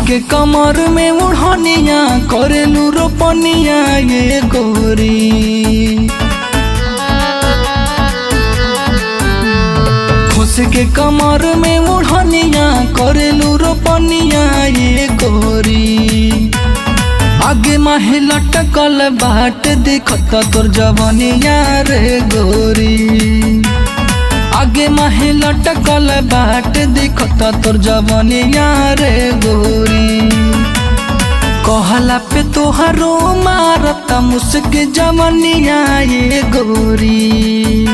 के कमर में उड़निया करेलू रोपनिया ये गोरी। खुश के कमर में उड़निया करेलू रोपनिया ये गोरी। आगे माहे लटकल बाट दिखत तोर जवनिया रे गोरी। आगे माहे लटकल बाट दिखत तोर जवनिया रे गोरी। कहला पे तोहरो मारत मुस्क जवनिया ये गोरी।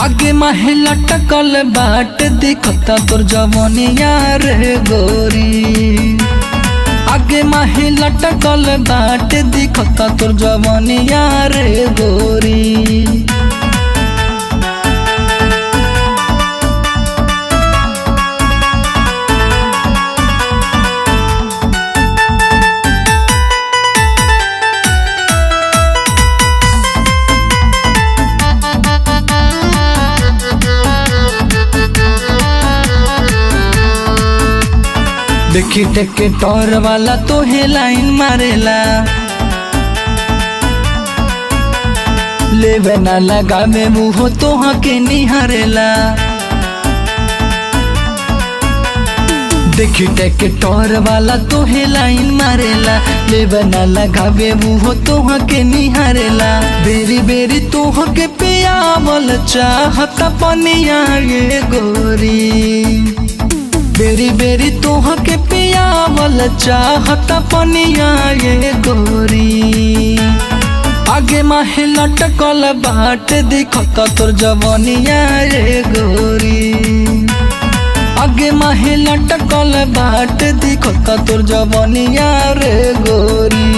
आगे माहे लटकल बाट दिखत तोर जवनिया रे गोरी। आगे माहे लटकल बाट दिखत तोर जवनिया रे गोरी। देखी टेके टोर वाला तो हे लाइन मारेला। लेवे ना लगावे मुँह तो के निहारेला। देखी टेके टोर वाला तो हे लाइन मारेला। लेवे ना लगावे मुँह तो के निहारेला। बेरी बेरी तो के पियावल चाहता पनिया ये गोरी। बेरी बेरी तोह के पियावल चाहता पनिया ये गोरी। आगे माहे लटकल बाट दिखत तोर जवनिया रे गोरी। आगे माहे लटकल बाट दिखत तोर जवनिया रे गोरी।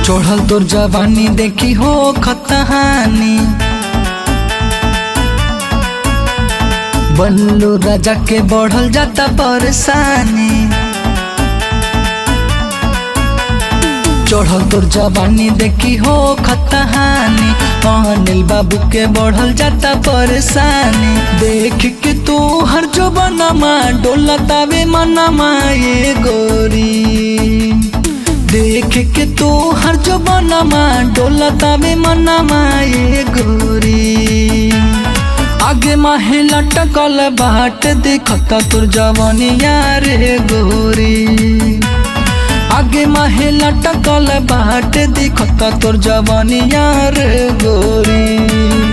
चढ़ल तोर जवानी देखी हो खतहानी। बल्लू राजा के बढ़ल जाता परेशानी। चढ़ल तोर जवानी देखी हो खतहानी। अनिल बाबू के बढ़ल जाता परेशानी। देख के तू हर जो बनमा डोलतावे मनमा ये गोरी। देख के तू हर जो बनमा डोलतावे मनमा ये गोरी। आगे माहे लटकल बाट दिखत तोर जवनिया रे गोरी। आगे माहे लटकल बाट दिखत तोर जवनिया रे गोरी।